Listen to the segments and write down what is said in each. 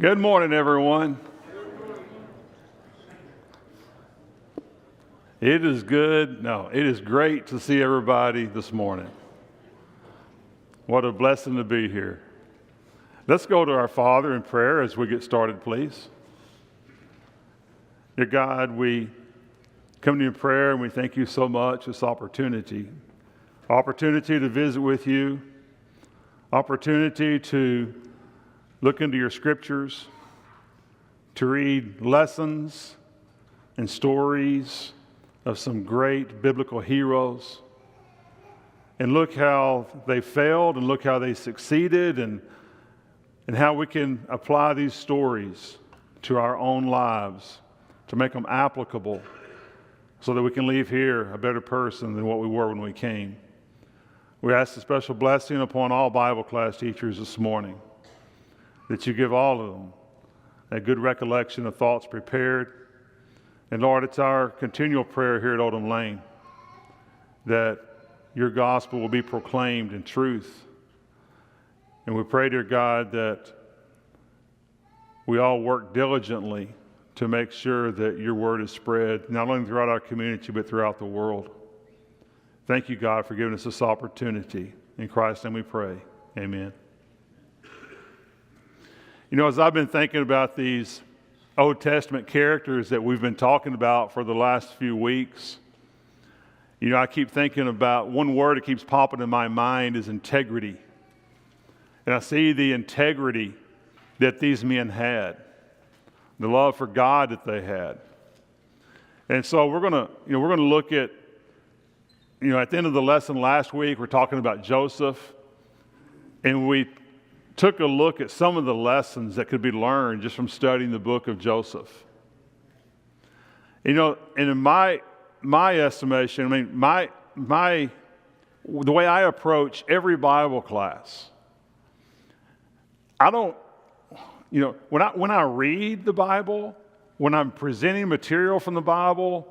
Good morning, everyone. It is great to see everybody this morning. What a blessing to be here. Let's go to our Father in prayer as we get started, please. Dear God, we come to you in prayer and we thank you so much for this opportunity to visit with you, opportunity to look into your scriptures, to read lessons and stories of some great biblical heroes, and look how they failed and look how they succeeded, and how we can apply these stories to our own lives to make them applicable so that we can leave here a better person than what we were when we came. We ask a special blessing upon all Bible class teachers this morning, that you give all of them a good recollection of thoughts prepared. And Lord, it's our continual prayer here at Oldham Lane that your gospel will be proclaimed in truth. And we pray, dear God, that we all work diligently to make sure that your word is spread, not only throughout our community, but throughout the world. Thank you, God, for giving us this opportunity. In Christ's name we pray. Amen. You know, as I've been thinking about these Old Testament characters that we've been talking about for the last few weeks, you know, I keep thinking about one word that keeps popping in my mind is integrity. And I see the integrity that these men had, the love for God that they had. And so we're going to look at, at the end of the lesson last week, we're talking about Joseph, and we took a look at some of the lessons that could be learned just from studying the book of Joseph. You know, and in my estimation, the way I approach every Bible class, I don't, when I read the Bible, when I'm presenting material from the Bible,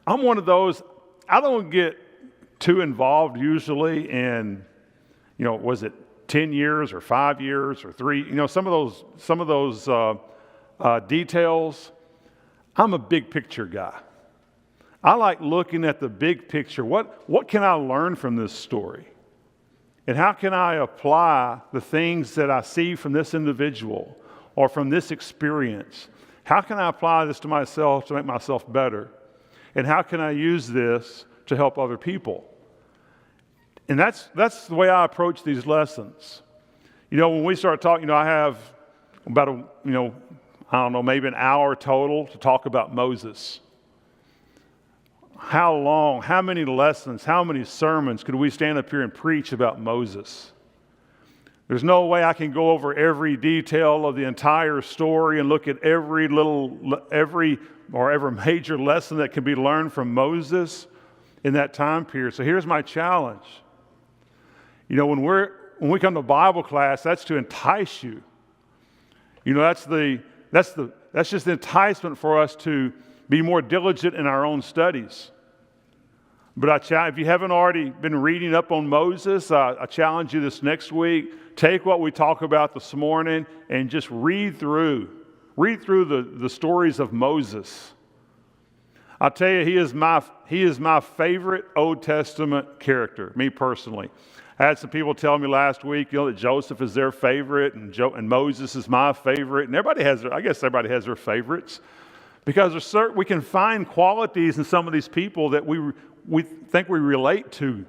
I'm one of those, I don't get too involved usually in, was it 10 years or 5 years or 3, some of those details. I'm a big picture guy. I like looking at the big picture. What can I learn from this story? And how can I apply the things that I see from this individual or from this experience? How can I apply this to myself to make myself better? And how can I use this to help other people? And that's the way I approach these lessons. When we start talking, I have about maybe an hour total to talk about Moses. How long, how many lessons, how many sermons could we stand up here and preach about Moses? There's no way I can go over every detail of the entire story and look at every major lesson that can be learned from Moses in that time period. So here's my challenge. When we come to Bible class, that's to entice you. That's just the enticement for us to be more diligent in our own studies. But if you haven't already been reading up on Moses, I challenge you this next week, take what we talk about this morning and just read through the stories of Moses. I'll tell you, he is my favorite Old Testament character, me personally. I had some people tell me last week, that Joseph is their favorite and Moses is my favorite. And everybody has their favorites, because we can find qualities in some of these people that we think we relate to.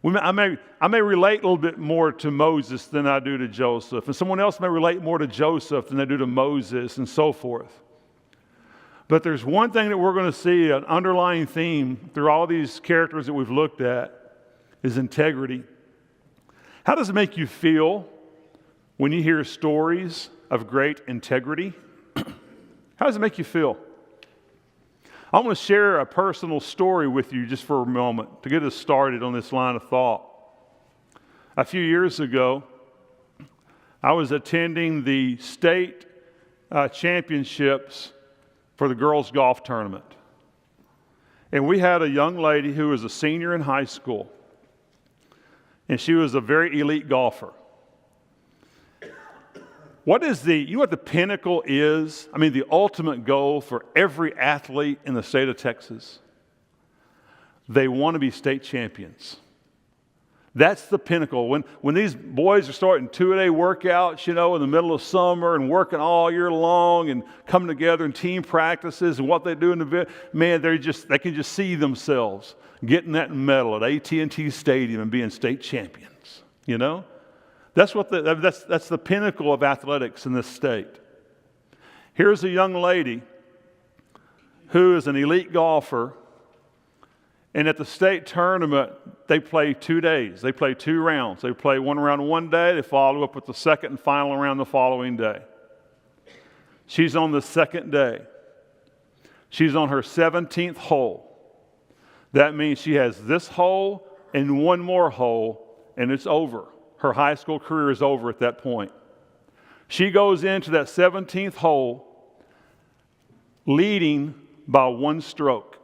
I may relate a little bit more to Moses than I do to Joseph, and someone else may relate more to Joseph than they do to Moses, and so forth. But there's one thing that we're going to see, an underlying theme through all these characters that we've looked at, is integrity. How does it make you feel when you hear stories of great integrity? How does it make you feel? I want to share a personal story with you just for a moment to get us started on this line of thought. A few years ago, I was attending the state championships for the girls' golf tournament. And we had a young lady who was a senior in high school. And she was a very elite golfer. you know what the pinnacle is? I mean, the ultimate goal for every athlete in the state of Texas? They want to be state champions. That's the pinnacle. When these boys are starting two-a-day workouts, in the middle of summer and working all year long and coming together in team practices and what they do in the man, they can just see themselves getting that medal at AT&T Stadium and being state champions. That's that's the pinnacle of athletics in this state. Here's a young lady who is an elite golfer, and at the state tournament, they play 2 days. They play 2 rounds. They play one round one day, they follow up with the second and final round the following day. She's on the second day. She's on her 17th hole. That means she has this hole and one more hole, and it's over. Her high school career is over at that point. She goes into that 17th hole leading by 1 stroke.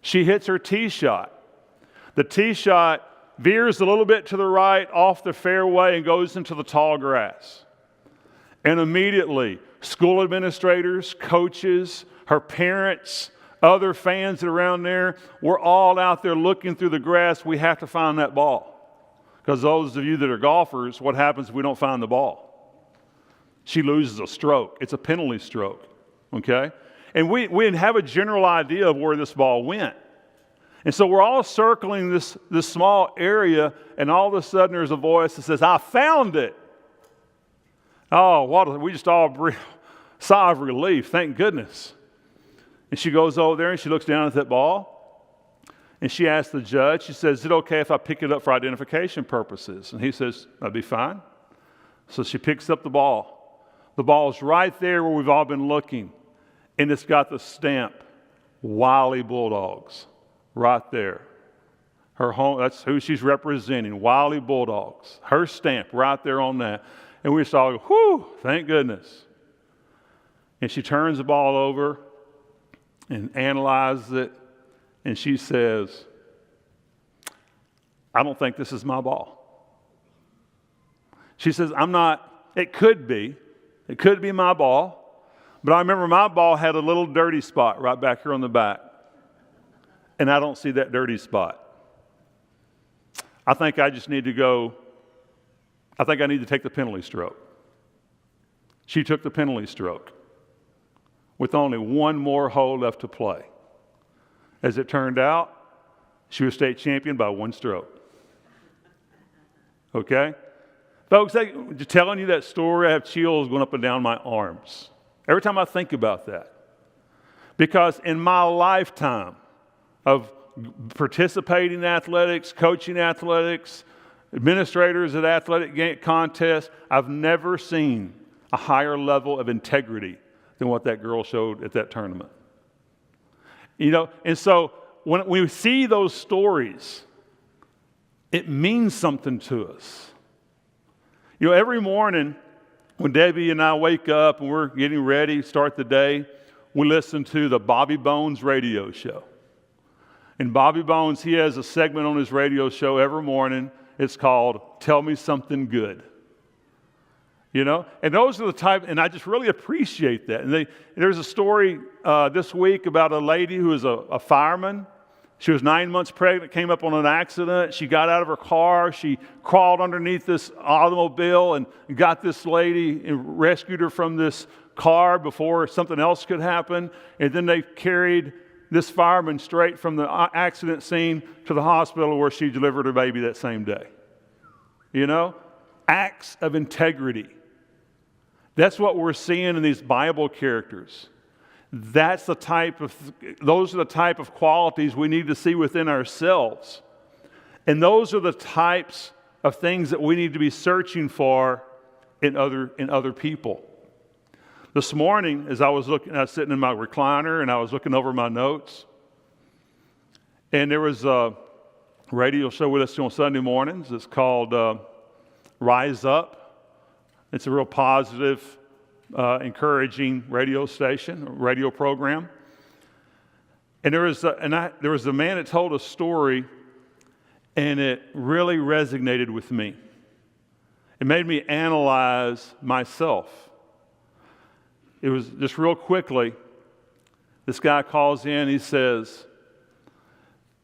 She hits her tee shot. The tee shot veers a little bit to the right off the fairway and goes into the tall grass. And immediately, school administrators, coaches, her parents, other fans that are around there, we're all out there looking through the grass. We have to find that ball. Because those of you that are golfers, what happens if we don't find the ball? She loses a stroke. It's a penalty stroke, okay? And we have a general idea of where this ball went. And so we're all circling this small area, and all of a sudden there's a voice that says, "I found it." Oh, we just all breathe a sigh of relief, thank goodness. And she goes over there and she looks down at that ball. And she asks the judge, she says, "Is it okay if I pick it up for identification purposes?" And he says, "That'd be fine." So she picks up the ball. The ball's right there where we've all been looking. And it's got the stamp, Wiley Bulldogs, right there. Her home, that's who she's representing, Wiley Bulldogs. Her stamp right there on that. And we just all go, whew, thank goodness. And she turns the ball over and analyzes it. And she says, "I don't think this is my ball." She says, it could be my ball, but I remember my ball had a little dirty spot right back here on the back. And I don't see that dirty spot. I think I need to take the penalty stroke. She took the penalty stroke with only one more hole left to play. As it turned out, she was state champion by 1 stroke. Okay? Folks, just telling you that story, I have chills going up and down my arms every time I think about that. Because in my lifetime of participating in athletics, coaching athletics, administrators at athletic contests, I've never seen a higher level of integrity than what that girl showed at that tournament. And so when we see those stories, it means something to us. Every morning when Debbie and I wake up and we're getting ready to start the day, we listen to the Bobby Bones radio show. And Bobby Bones, he has a segment on his radio show every morning. It's called "Tell Me Something Good." And those are the type, and I just really appreciate that. And there's a story this week about a lady who is a fireman. She was 9 months pregnant, came up on an accident. She got out of her car. She crawled underneath this automobile and got this lady and rescued her from this car before something else could happen. And then they carried this fireman straight from the accident scene to the hospital where she delivered her baby that same day. Acts of integrity. That's what we're seeing in these Bible characters. Those are the type of qualities we need to see within ourselves. And those are the types of things that we need to be searching for in other people. This morning, as I was sitting in my recliner and I was looking over my notes, and there was a radio show with us on Sunday mornings. It's called Rise Up. It's a real positive, encouraging radio program. And there was a man that told a story, and it really resonated with me. It made me analyze myself. It was just real quickly, this guy calls in, he says,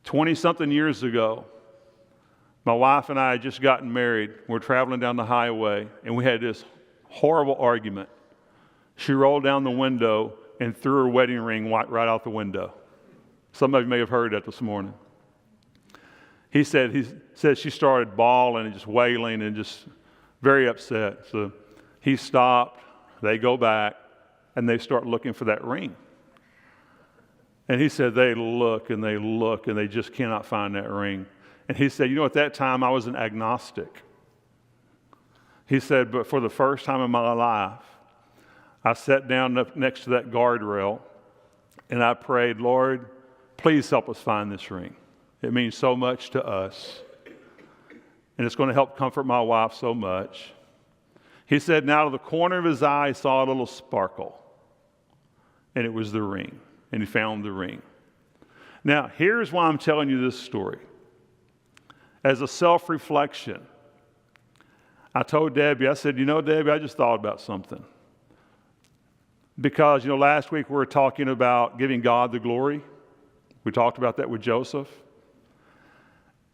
20-something years ago, my wife and I had just gotten married. We're traveling down the highway, and we had this horrible argument. She rolled down the window and threw her wedding ring right out the window. Some of you may have heard that this morning. He said she started bawling and just wailing and just very upset. So he stopped, they go back, and they start looking for that ring. And he said they look and they just cannot find that ring. And he said, at that time I was an agnostic. He said, but for the first time in my life, I sat down up next to that guardrail and I prayed, Lord, please help us find this ring. It means so much to us. And it's going to help comfort my wife so much. He said, and out of the corner of his eye, he saw a little sparkle. And it was the ring. And he found the ring. Now, here's why I'm telling you this story. As a self-reflection, I told Debbie, I said, Debbie, I just thought about something. Because, last week we were talking about giving God the glory. We talked about that with Joseph.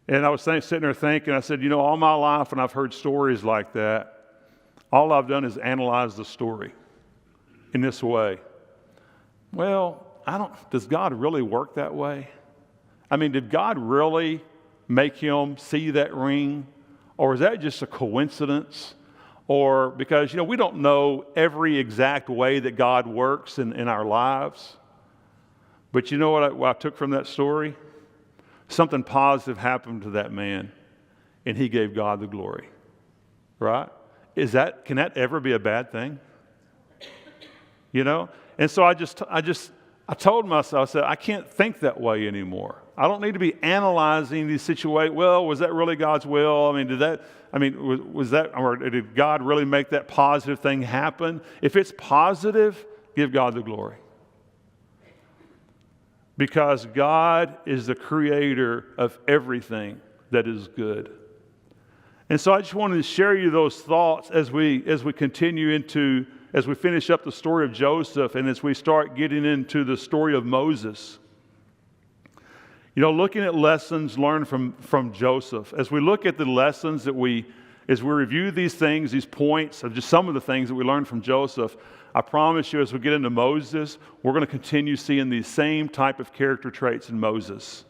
And I was sitting there thinking, I said, all my life when I've heard stories like that, all I've done is analyze the story in this way. Well, does God really work that way? I mean, did God really make him see that ring? Or is that just a coincidence? Or because, we don't know every exact way that God works in our lives. But you know what I took from that story? Something positive happened to that man, and he gave God the glory. Right? Can that ever be a bad thing? And so I told myself, I said, I can't think that way anymore. I don't need to be analyzing these situations. Well, was that really God's will? Was that, or did God really make that positive thing happen? If it's positive, give God the glory. Because God is the creator of everything that is good. And so I just wanted to share you those thoughts as we continue as we finish up the story of Joseph and as we start getting into the story of Moses. Looking at lessons learned from Joseph. As we look at the lessons as we review these things, these points of just some of the things that we learned from Joseph, I promise you as we get into Moses, we're going to continue seeing these same type of character traits in Moses.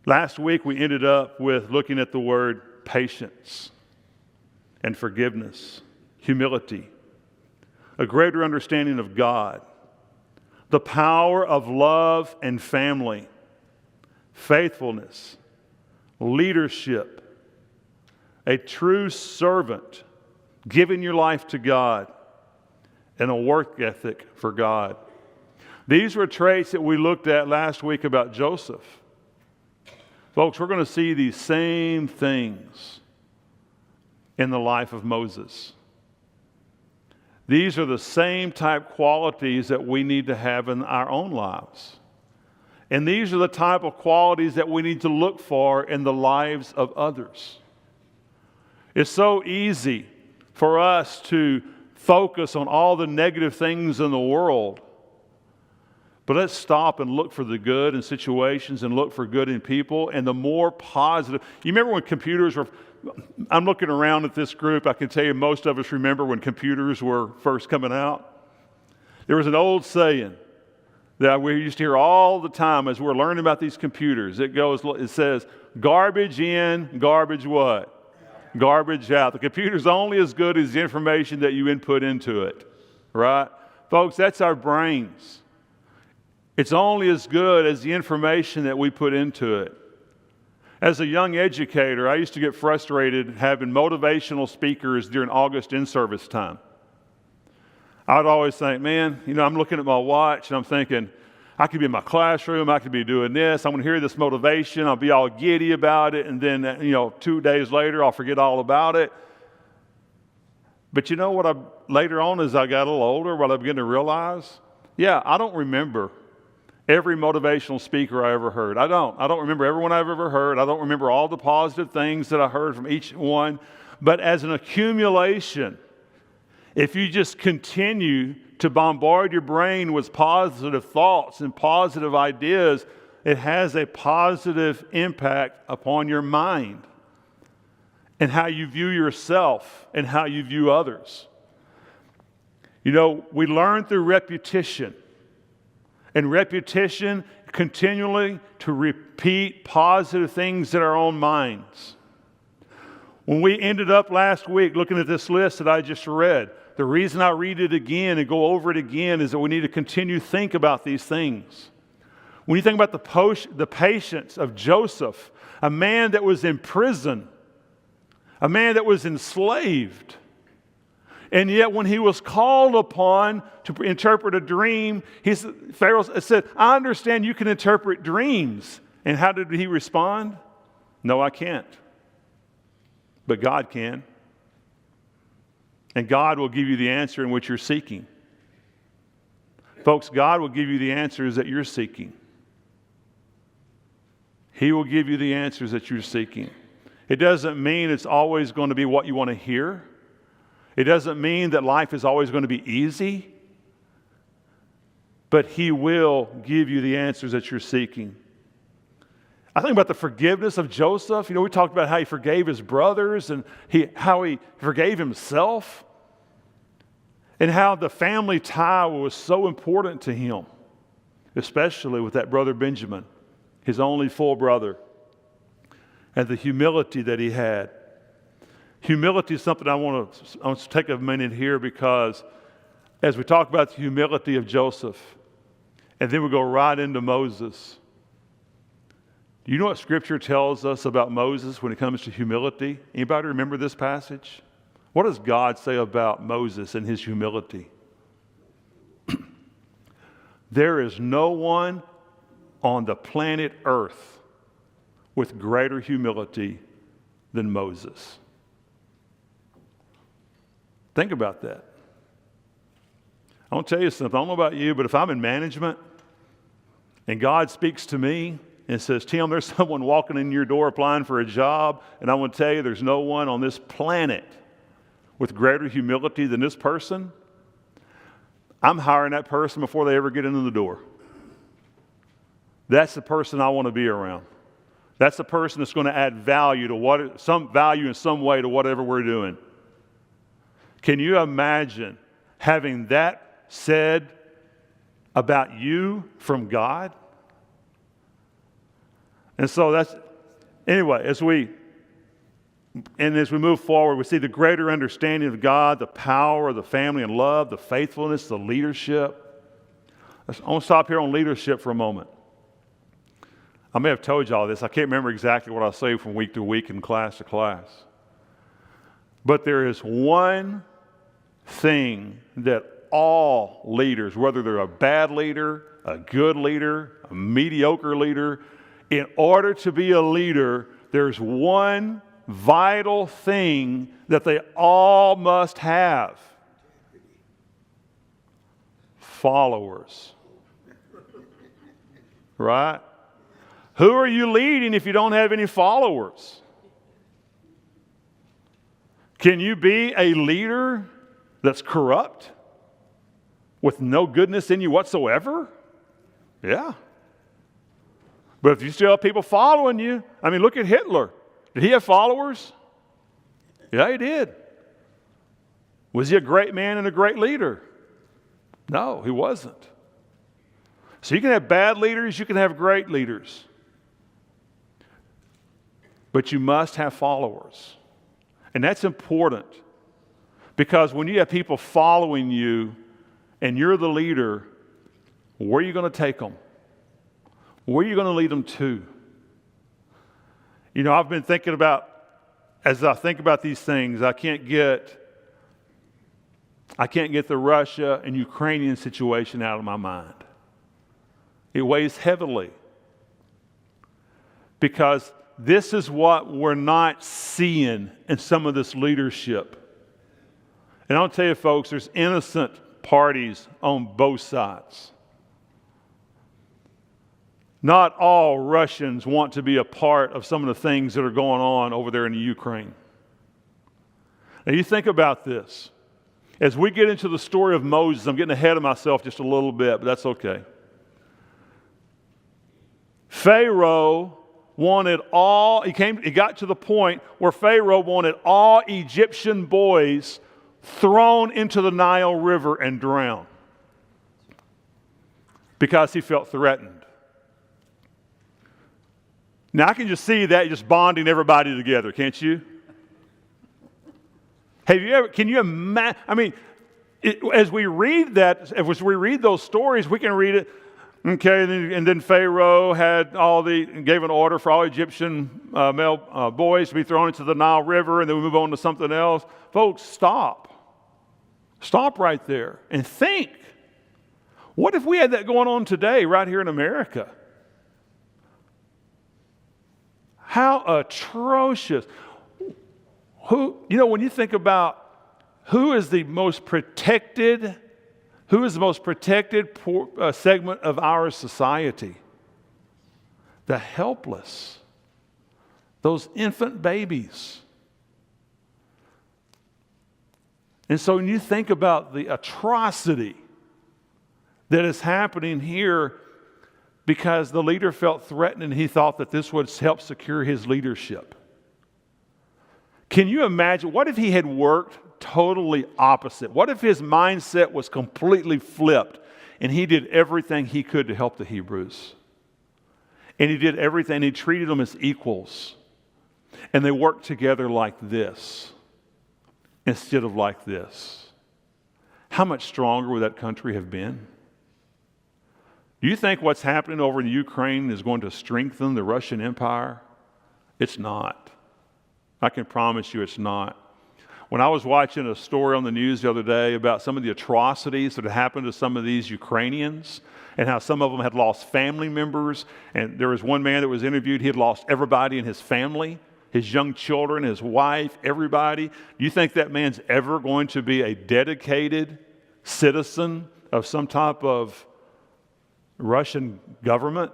Last week we ended up with looking at the word patience and forgiveness, humility, a greater understanding of God, the power of love and family, faithfulness, leadership, a true servant, giving your life to God, and a work ethic for God. These were traits that we looked at last week about Joseph. Folks, we're going to see these same things in the life of Moses. These are the same type qualities that we need to have in our own lives. And these are the type of qualities that we need to look for in the lives of others. It's so easy for us to focus on all the negative things in the world. But let's stop and look for the good in situations and look for good in people. And the more positive, you remember when computers were, I'm looking around at this group, I can tell you most of us remember when computers were first coming out. There was an old saying that we used to hear all the time as we're learning about these computers. It says, garbage in, garbage what? Garbage out. The computer's only as good as the information that you input into it, right? Folks, that's our brains. It's only as good as the information that we put into it. As a young educator, I used to get frustrated having motivational speakers during August in-service time. I'd always think, man, I'm looking at my watch and I'm thinking, I could be in my classroom, I could be doing this, I'm going to hear this motivation, I'll be all giddy about it, and then, 2 days later, I'll forget all about it. But later on as I got a little older, what I began to realize, I don't remember every motivational speaker I ever heard. I don't remember everyone I've ever heard. I don't remember all the positive things that I heard from each one. But as an accumulation, if you just continue to bombard your brain with positive thoughts and positive ideas, it has a positive impact upon your mind and how you view yourself and how you view others. You know, we learn through repetition. And repetition continually to repeat positive things in our own minds. When we ended up last week looking at this list that I just read, the reason I read it again and go over it again is that we need to continue to think about these things. When you think about the patience of Joseph, a man that was in prison, a man that was enslaved, and yet when he was called upon to interpret a dream, Pharaoh said, I understand you can interpret dreams. And how did he respond? No, I can't. But God can. And God will give you the answer in which you're seeking. Folks, God will give you the answers that you're seeking. He will give you the answers that you're seeking. It doesn't mean it's always going to be what you want to hear. It doesn't mean that life is always going to be easy. But He will give you the answers that you're seeking. I think about the forgiveness of Joseph. You know, we talked about how he forgave his brothers and how he forgave himself. And how the family tie was so important to him. Especially with that brother Benjamin, his only full brother. And the humility that he had. Humility is something I want to take a minute here, because as we talk about the humility of Joseph, and then we go right into Moses. Do you know what Scripture tells us about Moses when it comes to humility? Anybody remember this passage? What does God say about Moses and his humility? There is no one on the planet Earth with greater humility than Moses. Think about that. I want to tell you something. I don't know about you, but if I'm in management and God speaks to me and says, Tim, there's someone walking in your door applying for a job, and I want to tell you there's no one on this planet with greater humility than this person, I'm hiring that person before they ever get into the door. That's the person I want to be around. That's the person that's going to add value to some value in some way to whatever we're doing. Can you imagine having that said about you from God? And so anyway, as we move forward, we see the greater understanding of God, the power of the family and love, the faithfulness, the leadership. I want to stop here on leadership for a moment. I may have told you all this. I can't remember exactly what I say from week to week and class to class. But there is one thing that all leaders, whether they're a bad leader, a good leader, a mediocre leader, in order to be a leader, there's one vital thing that they all must have. Followers. Right? Who are you leading if you don't have any followers? Can you be a leader that's corrupt with no goodness in you whatsoever? Yeah. But if you still have people following you, I mean, look at Hitler. Did he have followers? Yeah, he did. Was he a great man and a great leader? No, he wasn't. So you can have bad leaders, you can have great leaders. But you must have followers. And that's important. Because when you have people following you and you're the leader, where are you going to take them? Where are you going to lead them to? You know, I've been thinking about, as I think about these things, I can't get the Russia and Ukrainian situation out of my mind. It weighs heavily. Because this is what we're not seeing in some of this leadership. And I'll tell you, folks, there's innocent parties on both sides. Not all Russians want to be a part of some of the things that are going on over there in the Ukraine. Now you think about this. As we get into the story of Moses, I'm getting ahead of myself just a little bit, but that's okay. Pharaoh wanted he got to the point where Pharaoh wanted all Egyptian boys thrown into the Nile River and drowned because he felt threatened. Now I can just see that just bonding everybody together, can't you? Can you imagine? I mean, as we read that, as we read those stories, we can read it. Okay, and then Pharaoh gave an order for all Egyptian male boys to be thrown into the Nile River, and then we move on to something else. Folks, stop. Stop right there and think. What if we had that going on today right here in America? How atrocious. When you think about who is the most protected segment of our society? The helpless. Those infant babies. And so when you think about the atrocity that is happening here because the leader felt threatened and he thought that this would help secure his leadership. Can you imagine, what if he had worked totally opposite? What if his mindset was completely flipped and he did everything he could to help the Hebrews? And he did everything, he treated them as equals. And they worked together like this instead of like this. How much stronger would that country have been? Do you think what's happening over in Ukraine is going to strengthen the Russian Empire? It's not. I can promise you it's not. When I was watching a story on the news the other day about some of the atrocities that had happened to some of these Ukrainians and how some of them had lost family members, and there was one man that was interviewed, he had lost everybody in his family, his young children, his wife, everybody. Do you think that man's ever going to be a dedicated citizen of some type of Russian government?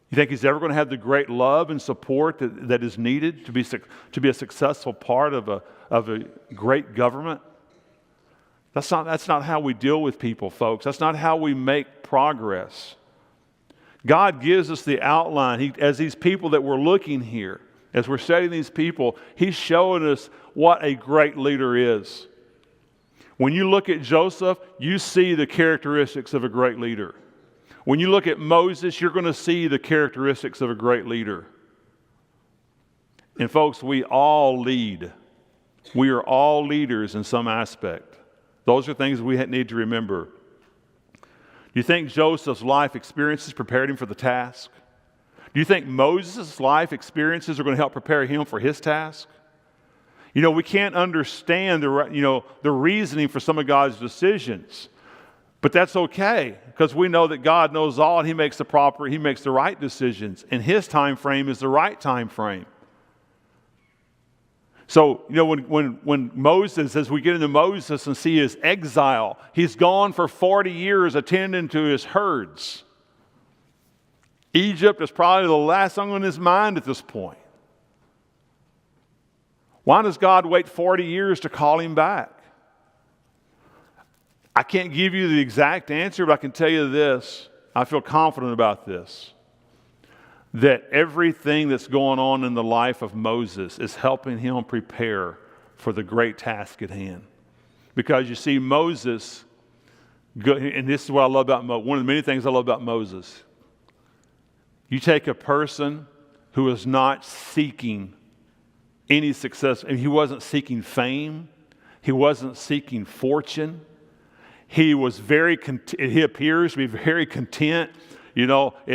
You think he's ever going to have the great love and support that is needed to be a successful part of a great government? That's not how we deal with people, folks. That's not how we make progress. God gives us the outline. As these people that we're looking here, as we're studying these people, He's showing us what a great leader is. When you look at Joseph, you see the characteristics of a great leader. When you look at Moses, you're going to see the characteristics of a great leader. And folks, we all lead. We are all leaders in some aspect. Those are things we need to remember. Do you think Joseph's life experiences prepared him for the task? Do you think Moses' life experiences are going to help prepare him for his task? We can't understand the reasoning for some of God's decisions. But that's okay, because we know that God knows all and He makes the right decisions. And His time frame is the right time frame. So, when Moses, as we get into Moses and see his exile, he's gone for 40 years attending to his herds. Egypt is probably the last thing on his mind at this point. Why does God wait 40 years to call him back? I can't give you the exact answer, but I can tell you this. I feel confident about this. That everything that's going on in the life of Moses is helping him prepare for the great task at hand. Because you see, Moses, and this is what I love about Moses, one of the many things I love about Moses. You take a person who is not seeking any success, and he wasn't seeking fame, he wasn't seeking fortune. He appears to be very content. In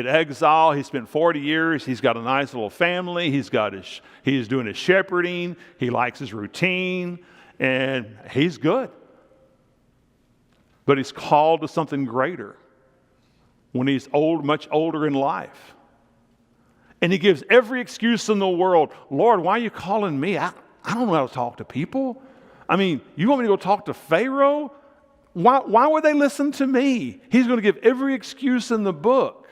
exile, he spent 40 years. He's got a nice little family. He's doing his shepherding. He likes his routine, and he's good. But he's called to something greater when he's much older in life. And he gives every excuse in the world. Lord, why are you calling me? I don't know how to talk to people. I mean, you want me to go talk to Pharaoh? Why would they listen to me? He's going to give every excuse in the book.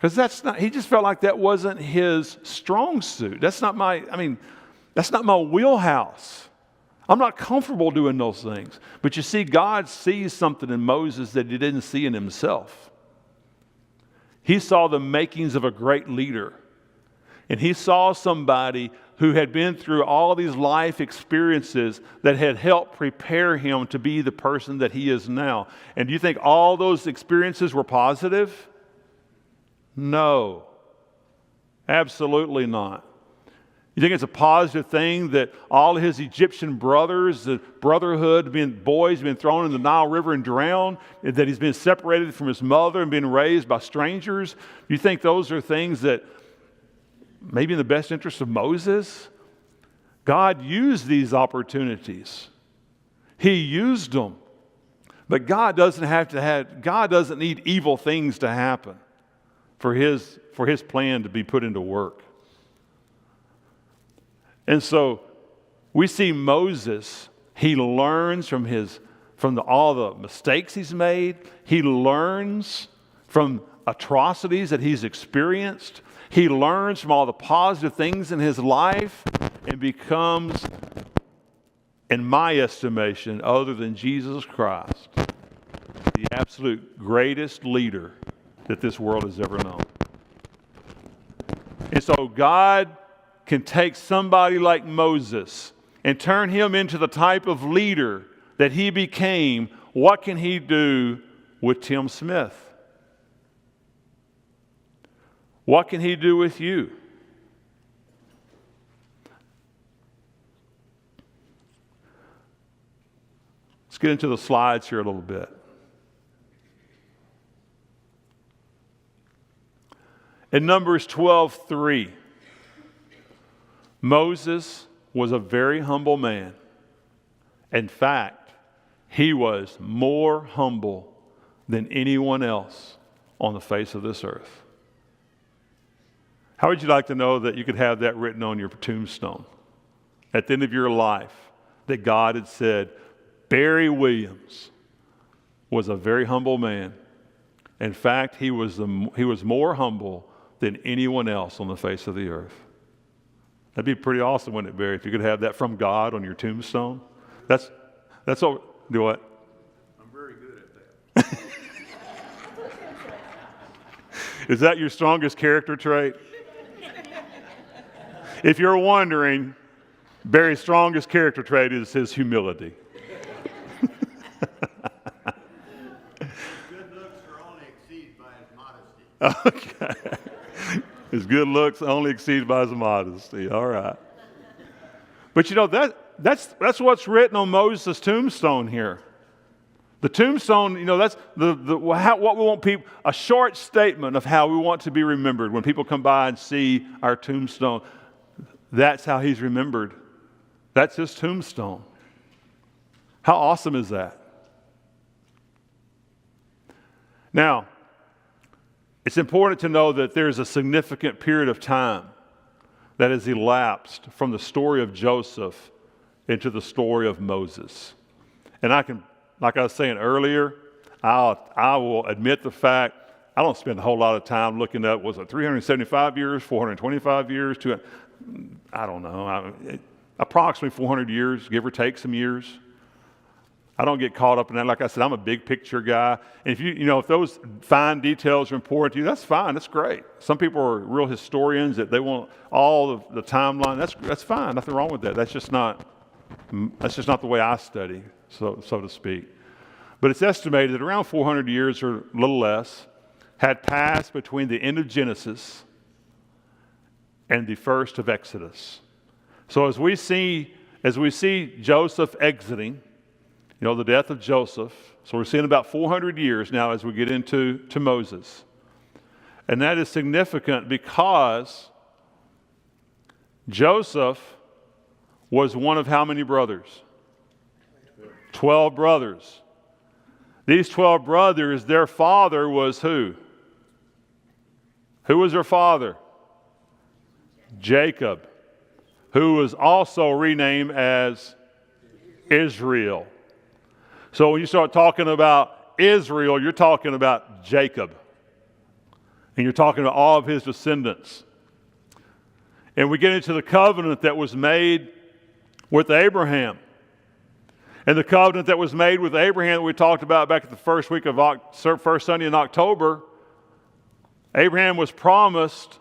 Because he just felt like that wasn't his strong suit. That's not my wheelhouse. I'm not comfortable doing those things. But you see, God sees something in Moses that he didn't see in himself. He saw the makings of a great leader. And he saw somebody who had been through all these life experiences that had helped prepare him to be the person that he is now. And do you think all those experiences were positive? No, absolutely not. You think it's a positive thing that all his Egyptian brothers, the brotherhood, boys been thrown in the Nile River and drowned, that he's been separated from his mother and been raised by strangers? You think those are things that maybe in the best interest of Moses? God used these opportunities. He used them. But God doesn't need evil things to happen for his plan to be put into work. And so we see Moses, he learns from all the mistakes he's made. He learns from atrocities that he's experienced. He learns from all the positive things in his life and becomes, in my estimation, other than Jesus Christ, the absolute greatest leader that this world has ever known. And so God can take somebody like Moses and turn him into the type of leader that he became. What can he do with Tim Smith? What can he do with you? Let's get into the slides here a little bit. In Numbers 12:3, Moses was a very humble man. In fact, he was more humble than anyone else on the face of this earth. How would you like to know that you could have that written on your tombstone at the end of your life, that God had said, Barry Williams was a very humble man. In fact, he was more humble than anyone else on the face of the earth. That'd be pretty awesome, wouldn't it, Barry, if you could have that from God on your tombstone? That's all. Do what? I'm very good at that. Is that your strongest character trait? If you're wondering, Barry's strongest character trait is his humility. Good looks are only exceeded by his modesty. Okay. His good looks only exceeded by his modesty. All right. But you know, that's what's written on Moses' tombstone here. The tombstone, you know, that's what we want people, a short statement of how we want to be remembered. When people come by and see our tombstone, that's how he's remembered. That's his tombstone. How awesome is that? Now, it's important to know that there's a significant period of time that has elapsed from the story of Joseph into the story of Moses. And like I was saying earlier, I will admit the fact, I don't spend a whole lot of time looking up, was it 375 years, 425 years, I don't know, approximately 400 years, give or take some years. I don't get caught up in that. Like I said, I'm a big picture guy. And if those fine details are important to you, that's fine. That's great. Some people are real historians that they want all of the timeline. That's fine. Nothing wrong with that. That's just not the way I study, so to speak. But it's estimated that around 400 years or a little less had passed between the end of Genesis and the first of Exodus. So as we see Joseph exiting, the death of Joseph. So we're seeing about 400 years now as we get into Moses. And that is significant because Joseph was one of how many brothers? 12 brothers. These 12 brothers, their father was who? Who was their father? Jacob, who was also renamed as Israel. So when you start talking about Israel, you're talking about Jacob. And you're talking to all of his descendants. And we get into the covenant that was made with Abraham. And the covenant that was made with Abraham that we talked about back at the first Sunday in October, Abraham was promised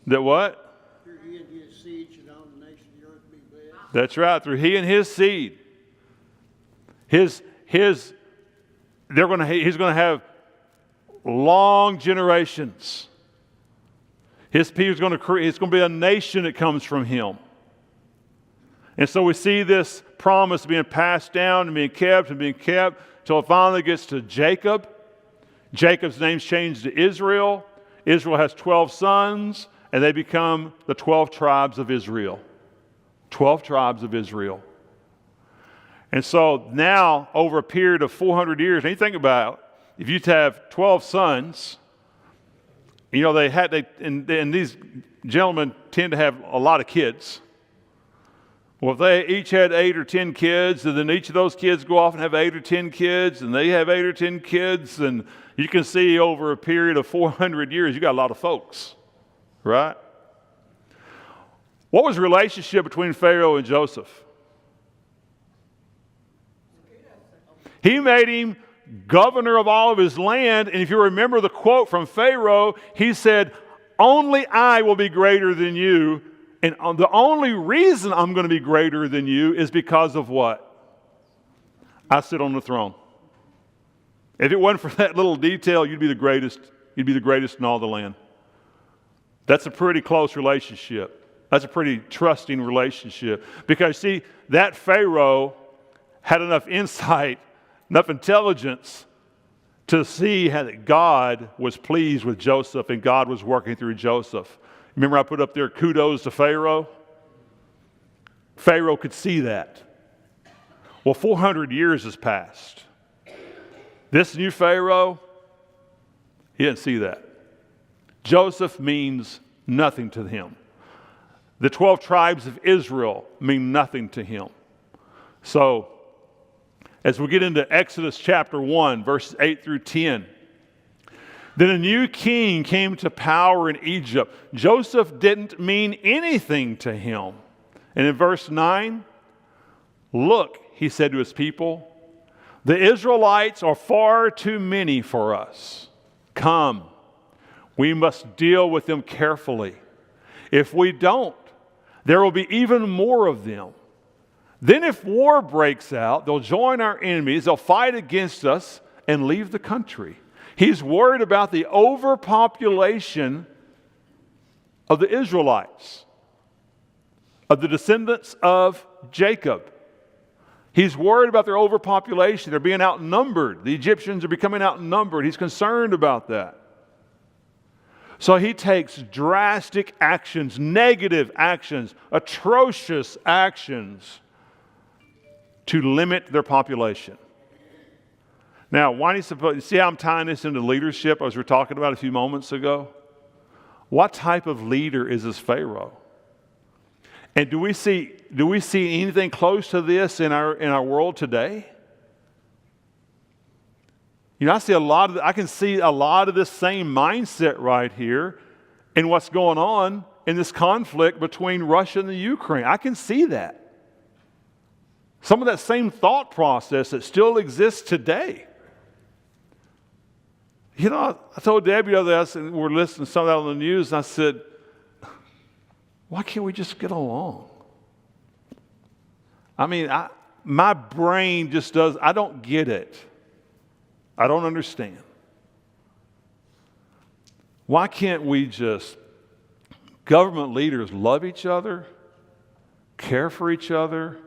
that what? Through he and his seed should all the nations of the earth be blessed. That's right, through he and his seed. He's going to have long generations. It's going to be a nation that comes from him. And so we see this promise being passed down and being kept until it finally gets to Jacob. Jacob's name's changed to Israel. Israel has 12 sons, and they become the 12 tribes of Israel. 12 tribes of Israel. And so now, over a period of 400 years, and you think about it, if you have 12 sons, you know, and these gentlemen tend to have a lot of kids. Well, if they each had 8 or 10 kids, and then each of those kids go off and have 8 or 10 kids, and they have 8 or 10 kids, and you can see over a period of 400 years, you got a lot of folks, right? What was the relationship between Pharaoh and Joseph? He made him governor of all of his land, and if you remember the quote from Pharaoh, he said, "Only I will be greater than you, and the only reason I'm going to be greater than you is because of what? I sit on the throne." If it wasn't for that little detail, you'd be the greatest. You'd be the greatest in all the land. That's a pretty close relationship. That's a pretty trusting relationship. Because, see, that Pharaoh had enough insight, enough intelligence to see how that God was pleased with Joseph and God was working through Joseph. Remember I put up there kudos to Pharaoh? Pharaoh could see that. Well, 400 years has passed. This new Pharaoh, he didn't see that. Joseph means nothing to him. The 12 tribes of Israel mean nothing to him. So, as we get into Exodus chapter 1, verses 8 through 10, then a new king came to power in Egypt. Joseph didn't mean anything to him. And in verse 9, "Look," he said to his people, "the Israelites are far too many for us. Come, we must deal with them carefully. If we don't, there will be even more of them. Then if war breaks out, they'll join our enemies, they'll fight against us and leave the country." He's worried about the overpopulation of the Israelites, of the descendants of Jacob. He's worried about their overpopulation. They're being outnumbered. The Egyptians are becoming outnumbered. He's concerned about that. So he takes drastic actions, negative actions, atrocious actions to limit their population. Now, why do you suppose, see how I'm tying this into leadership as we were talking about a few moments ago? What type of leader is this Pharaoh? And do we see anything close to this in our world today? You know, I can see a lot of this same mindset right here in what's going on in this conflict between Russia and the Ukraine. I can see that. Some of that same thought process that still exists today. You know, I told Debbie the other day, and we're listening to some of that on the news, and I said, why can't we just get along? I mean, my brain just does, I don't get it. I don't understand. Why can't we just, government leaders, love each other, care for each other?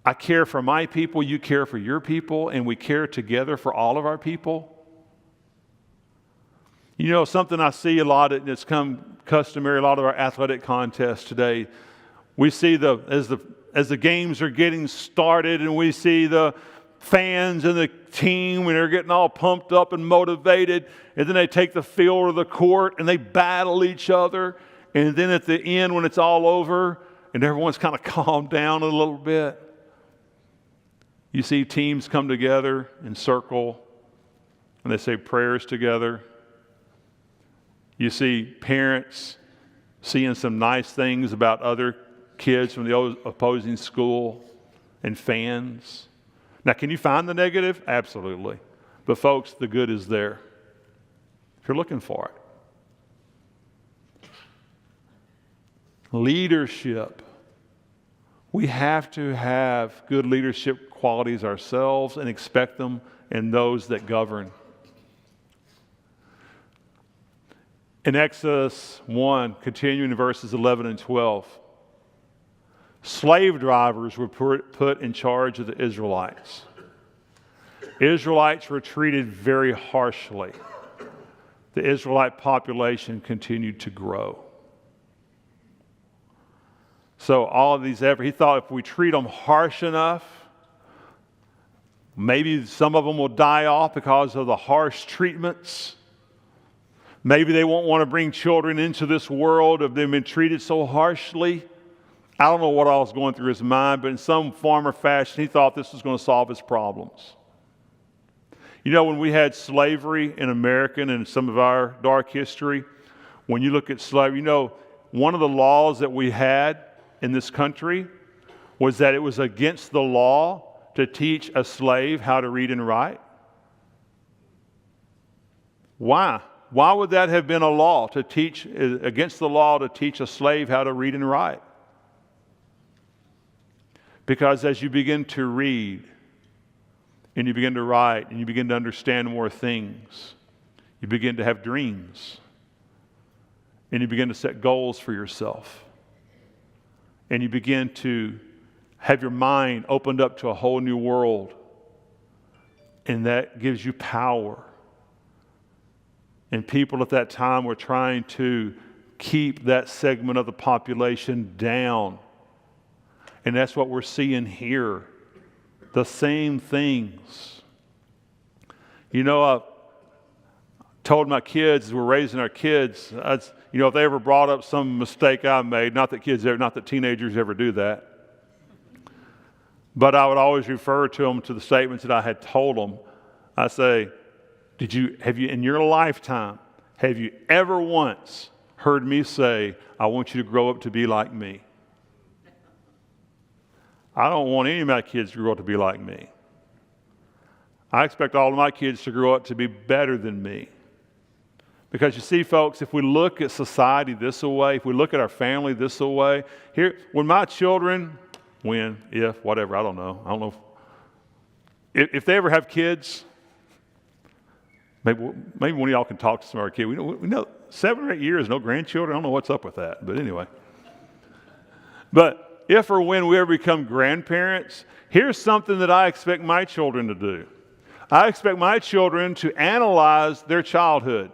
I care for my people, you care for your people, and we care together for all of our people. You know, something I see a lot, and it's come customary, a lot of our athletic contests today, we see as the games are getting started, and we see the fans and the team when they're getting all pumped up and motivated, and then they take the field or the court and they battle each other, and then at the end when it's all over and everyone's kind of calmed down a little bit, you see teams come together and circle and they say prayers together. You see parents seeing some nice things about other kids from the opposing school and fans. Now, can you find the negative? Absolutely. But folks, the good is there if you're looking for it. Leadership. We have to have good leadership qualities ourselves and expect them in those that govern. In Exodus 1, continuing in verses 11 and 12, slave drivers were put in charge of the Israelites. Israelites were treated very harshly. The Israelite population continued to grow. So all of these efforts, he thought if we treat them harsh enough, maybe some of them will die off because of the harsh treatments. Maybe they won't want to bring children into this world of them being treated so harshly. I don't know what all was going through his mind, but in some form or fashion, he thought this was going to solve his problems. You know, when we had slavery in America and in some of our dark history, when you look at slavery, you know, one of the laws that we had in this country was that it was against the law to teach a slave how to read and write. Why? Why would that have been a law to teach, against the law to teach a slave how to read and write? Because as you begin to read and you begin to write and you begin to understand more things, you begin to have dreams and you begin to set goals for yourself and you begin to have your mind opened up to a whole new world, and that gives you power. And people at that time were trying to keep that segment of the population down. And that's what we're seeing here. The same things. You know, I told my kids, as we're raising our kids, if they ever brought up some mistake I made, not that teenagers ever do that, but I would always refer to them to the statements that I had told them. I say, have you in your lifetime, have you ever once heard me say, I want you to grow up to be like me? I don't want any of my kids to grow up to be like me. I expect all of my kids to grow up to be better than me. Because you see, folks, if we look at society this way, if we look at our family this way, when my children, whatever, I don't know. If they ever have kids, maybe one of y'all can talk to some of our kids. We know 7 or 8 years, no grandchildren. I don't know what's up with that, but anyway. But if or when we ever become grandparents, here's something that I expect my children to do. I expect my children to analyze their childhood.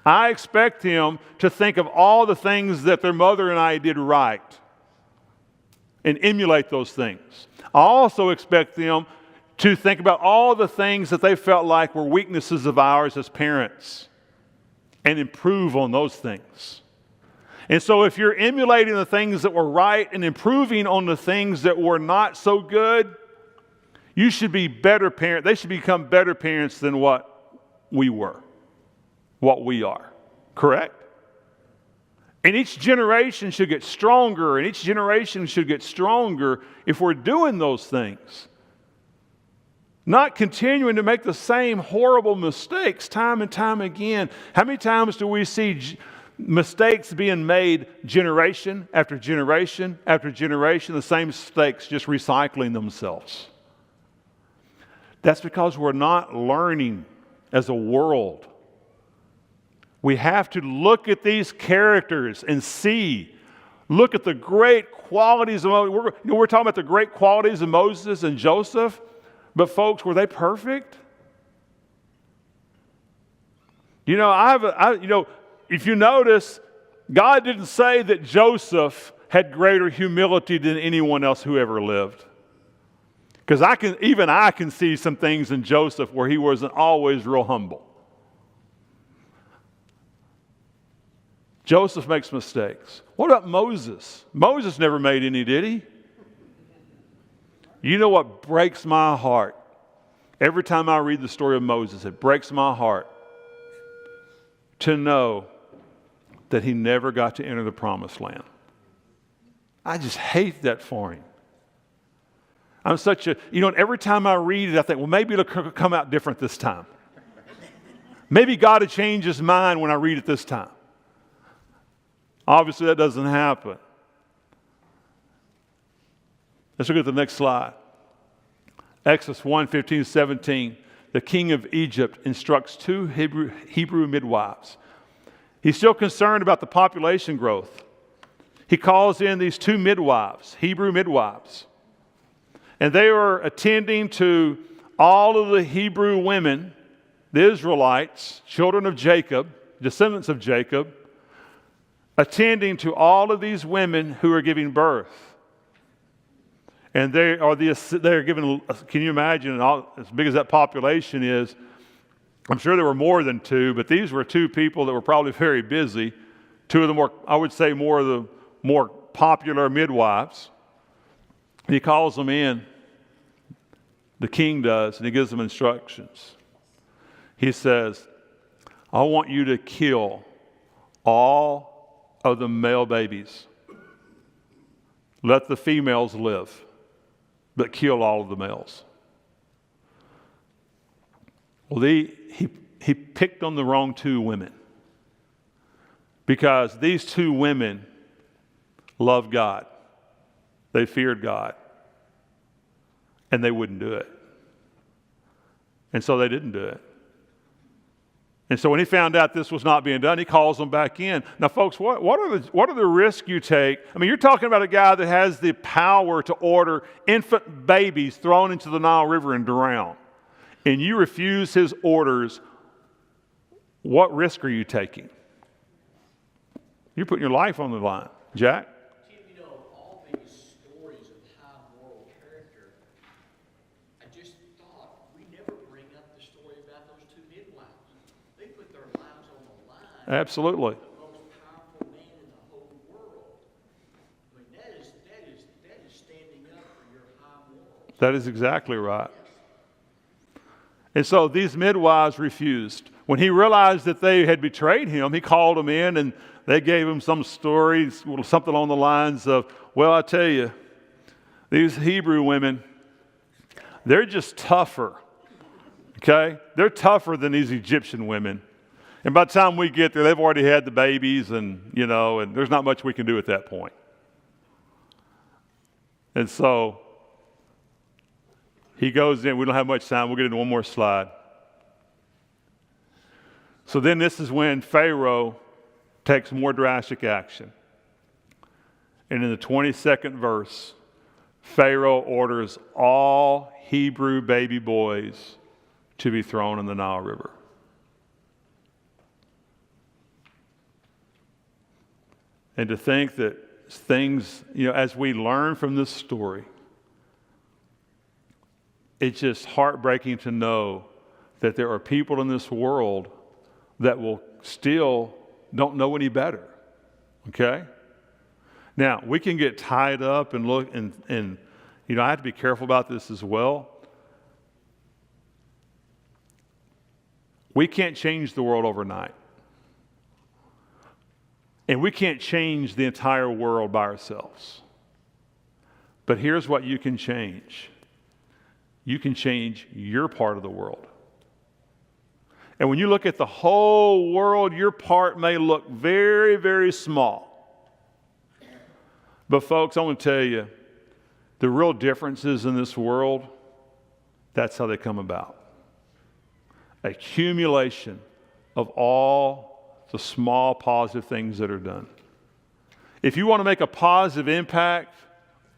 I expect them to think of all the things that their mother and I did right and emulate those things. I also expect them to think about all the things that they felt like were weaknesses of ours as parents and improve on those things. And so if you're emulating the things that were right and improving on the things that were not so good, you should be better parents. They should become better parents than what we were, what we are. Correct? And each generation should get stronger, and each generation should get stronger if we're doing those things. Not continuing to make the same horrible mistakes time and time again. How many times do we see mistakes being made generation after generation after generation, the same mistakes just recycling themselves? That's because we're not learning as a world. We have to look at these characters and look at the great qualities of Moses. We're talking about the great qualities of Moses and Joseph, but folks, were they perfect? If you notice, God didn't say that Joseph had greater humility than anyone else who ever lived. Because I can see some things in Joseph where he wasn't always real humble. Joseph makes mistakes. What about Moses? Moses never made any, did he? You know what breaks my heart Every time I read the story of Moses, it breaks my heart to know that he never got to enter the promised land. I just hate that for him. I'm such a, and every time I read it, I think, well, maybe it'll come out different this time. Maybe God will change his mind when I read it this time. Obviously, that doesn't happen. Let's look at the next slide. Exodus 1:15-17. The king of Egypt instructs two Hebrew midwives. He's still concerned about the population growth. He calls in these two midwives, Hebrew midwives. And they are attending to all of the Hebrew women, the Israelites, children of Jacob, descendants of Jacob, attending to all of these women who are giving birth. And they're given, can you imagine, as big as that population is, I'm sure there were more than two, but these were two people that were probably very busy. Two of them were, I would say, more of the more popular midwives. He calls them in, the king does, and he gives them instructions. He says, I want you to kill all of the male babies. Let the females live, but kill all of the males. Well, he picked on the wrong two women, because these two women loved God. They feared God. And they wouldn't do it. And so they didn't do it. And so when he found out this was not being done, he calls them back in. Now, folks, what are the risks you take? I mean, you're talking about a guy that has the power to order infant babies thrown into the Nile River and drown. And you refuse his orders. What risk are you taking? You're putting your life on the line. Jack? Tim, all these stories of high moral character, I just thought we never bring up the story about those two midwives. They put their lives on the line. Absolutely. The most powerful man in the whole world. I mean, that is standing up for your high morals. That is exactly right. And so these midwives refused. When he realized that they had betrayed him, he called them in and they gave him some story, something along the lines of, well, I tell you, these Hebrew women, they're just tougher, okay? They're tougher than these Egyptian women. And by the time we get there, they've already had the babies and there's not much we can do at that point. And so he goes in. We don't have much time. We'll get into one more slide. So then this is when Pharaoh takes more drastic action. And in the 22nd verse, Pharaoh orders all Hebrew baby boys to be thrown in the Nile River. And to think that things, as we learn from this story, it's just heartbreaking to know that there are people in this world that will still don't know any better. Okay? Now, we can get tied up and look, and I have to be careful about this as well. We can't change the world overnight. And we can't change the entire world by ourselves. But here's what you can change. You can change your part of the world. And when you look at the whole world, your part may look very, very small. But folks, I want to tell you, the real differences in this world, that's how they come about. Accumulation of all the small positive things that are done. If you want to make a positive impact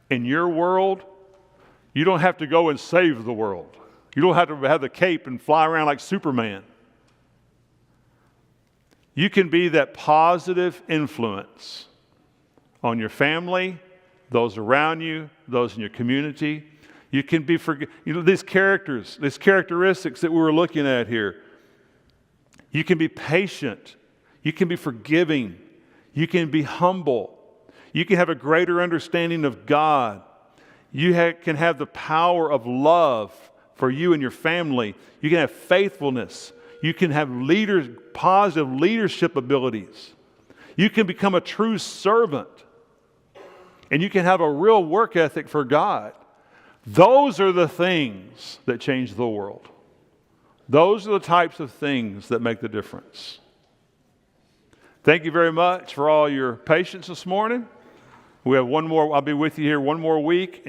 in your world, you don't have to go and save the world. You don't have to have the cape and fly around like Superman. You can be that positive influence on your family, those around you, those in your community. You can be these characteristics that we were looking at here. You can be patient. You can be forgiving. You can be humble. You can have a greater understanding of God. You can have the power of love, for you and your family. You can have faithfulness. You can have positive leadership abilities. You can become a true servant. And you can have a real work ethic for God. Those are the things that change the world. Those are the types of things that make the difference. Thank you very much for all your patience this morning. We have one more, I'll be with you here one more week.